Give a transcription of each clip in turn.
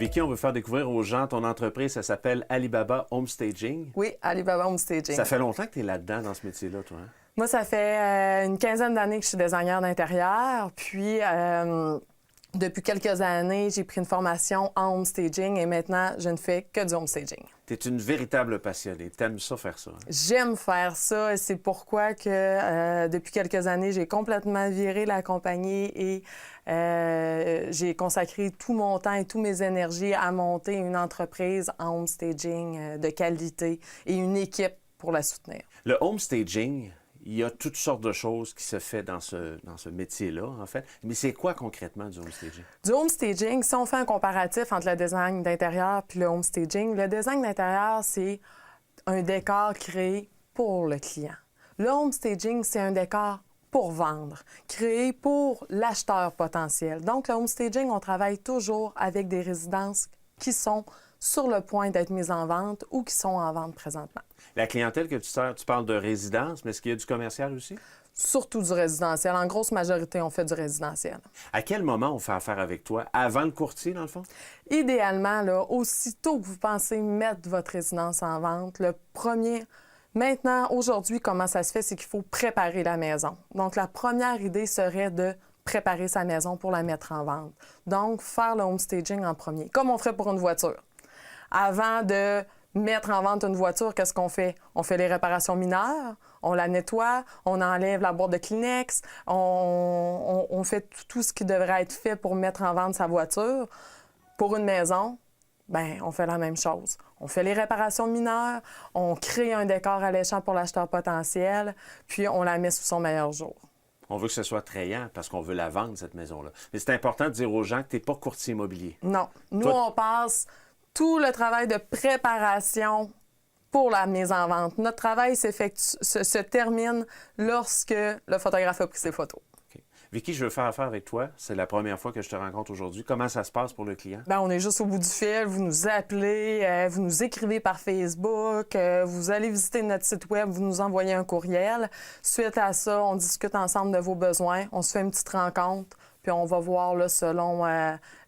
Vicky, on veut faire découvrir aux gens ton entreprise. Ça s'appelle Alibaba Home Staging. Oui, Alibaba Home Staging. Ça fait longtemps que tu es là-dedans, dans ce métier-là, toi, hein? Moi, ça fait une quinzaine d'années que je suis designer d'intérieur. Puis, depuis quelques années, j'ai pris une formation en home staging et maintenant, je ne fais que du home staging. Tu es une véritable passionnée. Tu aimes ça faire ça, hein? J'aime faire ça et c'est pourquoi que depuis quelques années, j'ai complètement viré la compagnie et j'ai consacré tout mon temps et toutes mes énergies à monter une entreprise en home staging de qualité et une équipe pour la soutenir. Le home staging, il y a toutes sortes de choses qui se font dans ce métier-là, en fait. Mais c'est quoi concrètement du home staging? Du home staging, si on fait un comparatif entre le design d'intérieur puis le home staging, le design d'intérieur, c'est un décor créé pour le client. Le home staging, c'est un décor pour vendre, créé pour l'acheteur potentiel. Donc, le home staging, on travaille toujours avec des résidences qui sont sur le point d'être mises en vente ou qui sont en vente présentement. La clientèle que tu sers, tu parles de résidence, mais est-ce qu'il y a du commercial aussi? Surtout du résidentiel. En grosse majorité, on fait du résidentiel. À quel moment on fait affaire avec toi? Avant le courtier, dans le fond? Idéalement, là, aussitôt que vous pensez mettre votre résidence en vente, le premier... Maintenant, aujourd'hui, comment ça se fait, c'est qu'il faut préparer la maison. Donc, la première idée serait de préparer sa maison pour la mettre en vente. Donc, faire le home staging en premier, comme on ferait pour une voiture. Avant de mettre en vente une voiture, qu'est-ce qu'on fait? On fait les réparations mineures, on la nettoie, on enlève la boîte de Kleenex, on fait tout ce qui devrait être fait pour mettre en vente sa voiture. Pour une maison, bien, on fait la même chose. On fait les réparations mineures, on crée un décor alléchant pour l'acheteur potentiel, puis on la met sous son meilleur jour. On veut que ce soit attrayant parce qu'on veut la vendre, cette maison-là. Mais c'est important de dire aux gens que tu n'es pas courtier immobilier. Non. Nous, Toi... on passe tout le travail de préparation pour la mise en vente. Notre travail se termine lorsque le photographe a pris ses photos. Okay. Vicky, je veux faire affaire avec toi. C'est la première fois que je te rencontre aujourd'hui. Comment ça se passe pour le client? Bien, on est juste au bout du fil. Vous nous appelez, vous nous écrivez par Facebook, vous allez visiter notre site Web, vous nous envoyez un courriel. Suite à ça, on discute ensemble de vos besoins. On se fait une petite rencontre. Puis on va voir là, selon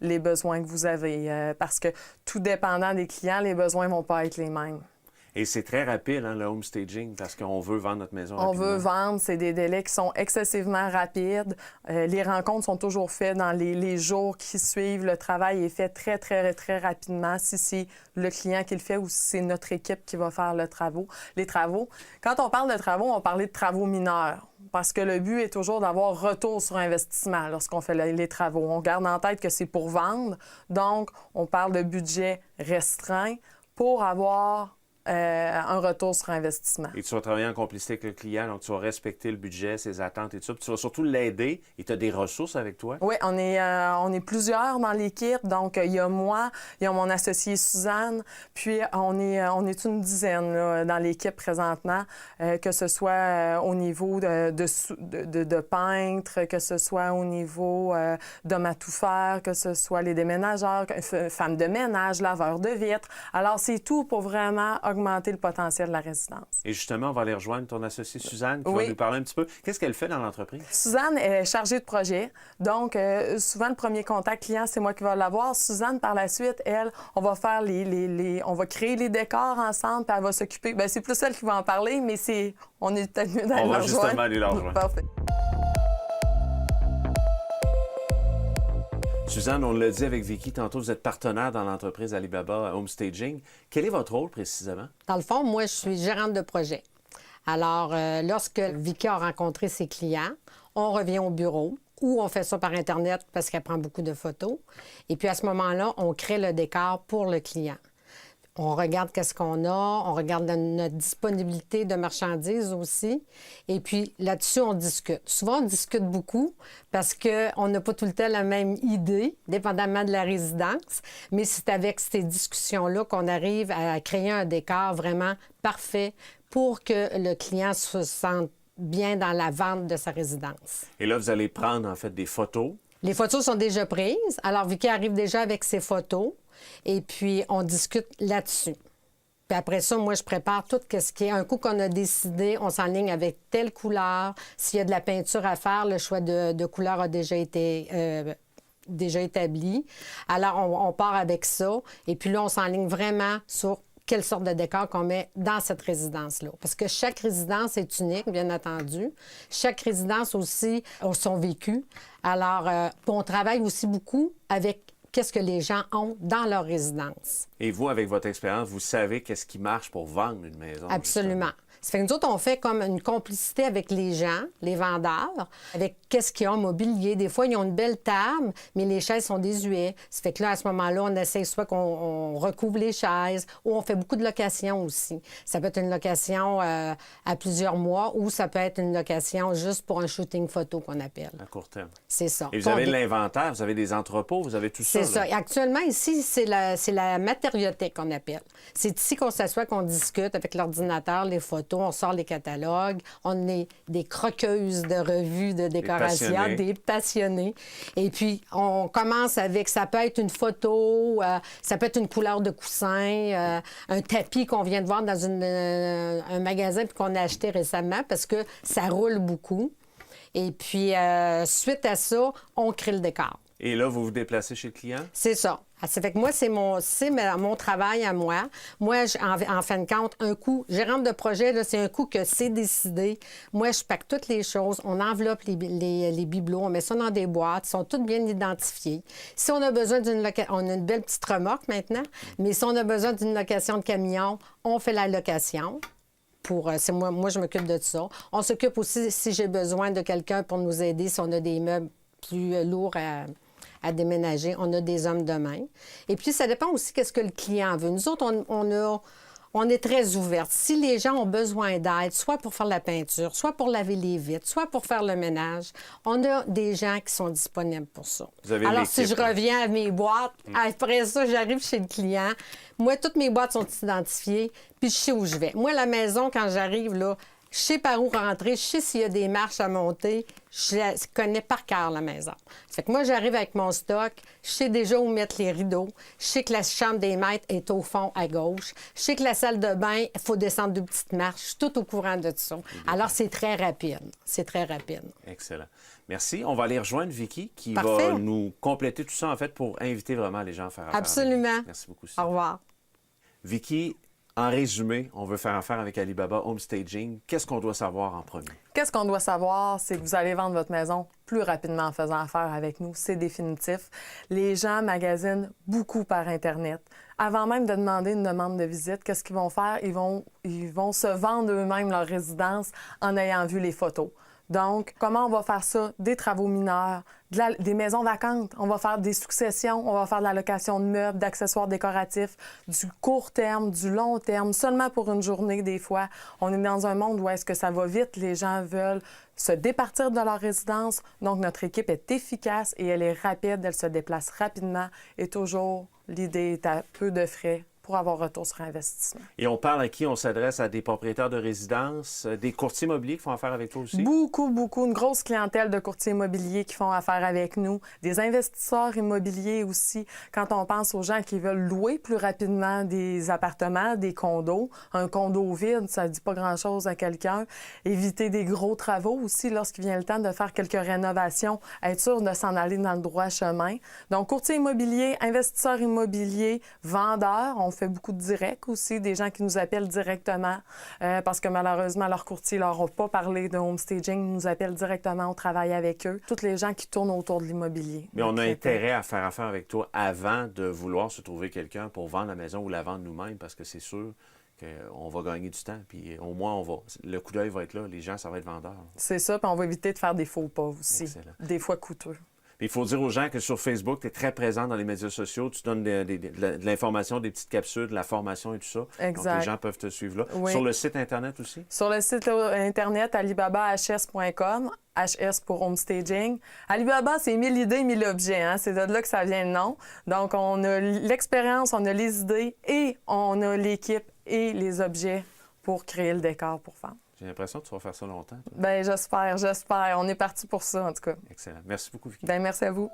les besoins que vous avez. Parce que tout dépendant des clients, les besoins ne vont pas être les mêmes. Et c'est très rapide, hein, le home staging, parce qu'on veut vendre notre maison rapidement. On veut vendre, c'est des délais qui sont excessivement rapides. Les rencontres sont toujours faites dans les jours qui suivent. Le travail est fait très, très, très rapidement. Si c'est le client qui le fait ou si c'est notre équipe qui va faire les travaux. Quand on parle de travaux, on parlait de travaux mineurs. Parce que le but est toujours d'avoir retour sur investissement lorsqu'on fait les travaux. On garde en tête que c'est pour vendre. Donc, on parle de budget restreint pour avoir un retour sur investissement. Et tu vas travailler en complicité avec le client, donc tu vas respecter le budget, ses attentes et tout ça. Puis tu vas surtout l'aider et tu as des ressources avec toi. Oui, on est plusieurs dans l'équipe. Donc, il y a moi, il y a mon associée Suzanne, puis on est une dizaine là, dans l'équipe présentement, que ce soit au niveau de peintres, que ce soit au niveau d'hommes à tout faire, que ce soit les déménageurs, femmes de ménage, laveurs de vitres. Alors, c'est tout pour vraiment augmenter le potentiel de la résidence. Et justement, on va aller rejoindre ton associée Suzanne qui va nous parler un petit peu. Qu'est-ce qu'elle fait dans l'entreprise? Suzanne est chargée de projet. Donc, souvent, le premier contact client, c'est moi qui vais l'avoir. Suzanne, par la suite, elle, on va faire on va créer les décors ensemble, puis elle va s'occuper. Bien, c'est plus elle qui va en parler, mais on est peut-être mieux d'aller On la va justement aller la rejoindre. Parfait. Suzanne, on l'a dit avec Vicky tantôt, vous êtes partenaire dans l'entreprise Alibaba Home Staging. Quel est votre rôle précisément? Dans le fond, moi, je suis gérante de projet. Alors, lorsque Vicky a rencontré ses clients, on revient au bureau ou on fait ça par Internet parce qu'elle prend beaucoup de photos. Et puis, à ce moment-là, on crée le décor pour le client. On regarde qu'est-ce qu'on a, on regarde notre disponibilité de marchandises aussi. Et puis là-dessus, on discute. Souvent, on discute beaucoup parce qu'on n'a pas tout le temps la même idée, dépendamment de la résidence. Mais c'est avec ces discussions-là qu'on arrive à créer un décor vraiment parfait pour que le client se sente bien dans la vente de sa résidence. Et là, vous allez prendre en fait des photos. Les photos sont déjà prises. Alors, Vicky arrive déjà avec ses photos. Et puis, on discute là-dessus. Puis après ça, moi, je prépare tout ce qui est... Un coup qu'on a décidé, on s'enligne avec telle couleur. S'il y a de la peinture à faire, le choix de couleur a déjà été déjà établi. Alors, on part avec ça. Et puis là, on s'enligne vraiment sur quelle sorte de décor qu'on met dans cette résidence-là. Parce que chaque résidence est unique, bien entendu. Chaque résidence aussi a son vécu. Alors, on travaille aussi beaucoup avec qu'est-ce que les gens ont dans leur résidence. Et vous, avec votre expérience, vous savez qu'est-ce qui marche pour vendre une maison? Absolument. Ça fait que nous autres, on fait comme une complicité avec les gens, les vendeurs, avec qu'est-ce qu'ils ont en mobilier. Des fois, ils ont une belle table, mais les chaises sont désuètes. Ça fait que là, à ce moment-là, on essaie soit qu'on recouvre les chaises ou on fait beaucoup de locations aussi. Ça peut être une location à plusieurs mois ou ça peut être une location juste pour un shooting photo qu'on appelle. À court terme. C'est ça. Et vous avez de l'inventaire, vous avez des entrepôts, vous avez tout ça. C'est ça. Et actuellement, ici, c'est la matériothèque qu'on appelle. C'est ici qu'on s'assoit, qu'on discute avec l'ordinateur, les photos, on sort les catalogues, on est des croqueuses de revues de décoration, des passionnés. Et puis, on commence avec, ça peut être une photo, ça peut être une couleur de coussin, un tapis qu'on vient de voir dans un magasin puis qu'on a acheté récemment parce que ça roule beaucoup. Et puis, suite à ça, on crée le décor. Et là, vous vous déplacez chez le client? C'est ça. Ça fait que moi, c'est mon travail à moi. Moi, en fin de compte, un coup, gérante de projet, là, c'est un coup que c'est décidé. Moi, je pack toutes les choses. On enveloppe les bibelots, on met ça dans des boîtes. Ils sont toutes bien identifiés. Si on a besoin d'une location, on a une belle petite remorque maintenant, mais si on a besoin d'une location de camion, on fait la location. C'est moi, je m'occupe de ça. On s'occupe aussi, si j'ai besoin de quelqu'un pour nous aider, si on a des meubles plus lourds à déménager, on a des hommes de main. Et puis, ça dépend aussi qu'est-ce que le client veut. Nous autres, on est très ouvertes. Si les gens ont besoin d'aide, soit pour faire la peinture, soit pour laver les vitres, soit pour faire le ménage, on a des gens qui sont disponibles pour ça. Alors, si je reviens à mes boîtes, après ça, j'arrive chez le client. Moi, toutes mes boîtes sont identifiées, puis je sais où je vais. Moi, la maison, quand j'arrive, là, je sais par où rentrer, je sais s'il y a des marches à monter, je connais par cœur la maison. Ça fait que moi, j'arrive avec mon stock, je sais déjà où mettre les rideaux, je sais que la chambre des maîtres est au fond à gauche, je sais que la salle de bain, il faut descendre 2 petites marches, je suis tout au courant de tout ça. Alors, c'est très rapide. C'est très rapide. Excellent. Merci. On va aller rejoindre Vicky qui Parfait. va nous compléter tout ça, en fait, pour inviter vraiment les gens à faire affaire. Absolument. Merci beaucoup. Au revoir. Vicky, en résumé, on veut faire affaire avec Alibaba Home Staging. Qu'est-ce qu'on doit savoir en premier? Qu'est-ce qu'on doit savoir, c'est que vous allez vendre votre maison plus rapidement en faisant affaire avec nous. C'est définitif. Les gens magasinent beaucoup par Internet. Avant même de demander une demande de visite, qu'est-ce qu'ils vont faire? Ils vont se vendre eux-mêmes leur résidence en ayant vu les photos. Donc, comment on va faire ça? Des travaux mineurs, des maisons vacantes. On va faire des successions, on va faire de la location de meubles, d'accessoires décoratifs, du court terme, du long terme, seulement pour une journée des fois. On est dans un monde où est-ce que ça va vite, les gens veulent se départir de leur résidence. Donc, notre équipe est efficace et elle est rapide, elle se déplace rapidement et toujours, l'idée est à peu de frais pour avoir retour sur investissement. Et on parle à qui? On s'adresse à des propriétaires de résidences, des courtiers immobiliers qui font affaire avec toi aussi? Beaucoup, beaucoup. Une grosse clientèle de courtiers immobiliers qui font affaire avec nous. Des investisseurs immobiliers aussi. Quand on pense aux gens qui veulent louer plus rapidement des appartements, des condos, un condo vide, ça ne dit pas grand-chose à quelqu'un. Éviter des gros travaux aussi lorsqu'il vient le temps de faire quelques rénovations. Être sûr de s'en aller dans le droit chemin. Donc, courtier immobilier, investisseurs immobiliers, vendeurs. On fait beaucoup de directs aussi, des gens qui nous appellent directement parce que malheureusement, leur courtier leur a pas parlé de home staging, nous appellent directement, on travaille avec eux. Toutes les gens qui tournent autour de l'immobilier. Mais on a intérêt à faire affaire avec toi avant de vouloir se trouver quelqu'un pour vendre la maison ou la vendre nous-mêmes parce que c'est sûr qu'on va gagner du temps. Puis au moins, le coup d'œil va être là. Les gens, ça va être vendeur. C'est ça, puis on va éviter de faire des faux pas aussi. Excellent. Des fois coûteux. Il faut dire aux gens que sur Facebook, tu es très présent dans les médias sociaux. Tu donnes de l'information, des petites capsules, de la formation et tout ça. Exact. Donc, les gens peuvent te suivre là. Oui. Sur le site Internet aussi? Sur le site Internet alibabahs.com, HS pour home staging. Alibaba, c'est 1000 idées, 1000 objets. Hein? C'est de là que ça vient le nom. Donc, on a l'expérience, on a les idées et on a l'équipe et les objets pour créer le décor pour vendre. J'ai l'impression que tu vas faire ça longtemps. Toi. Bien, j'espère. On est parti pour ça, en tout cas. Excellent. Merci beaucoup, Vicky. Bien, merci à vous.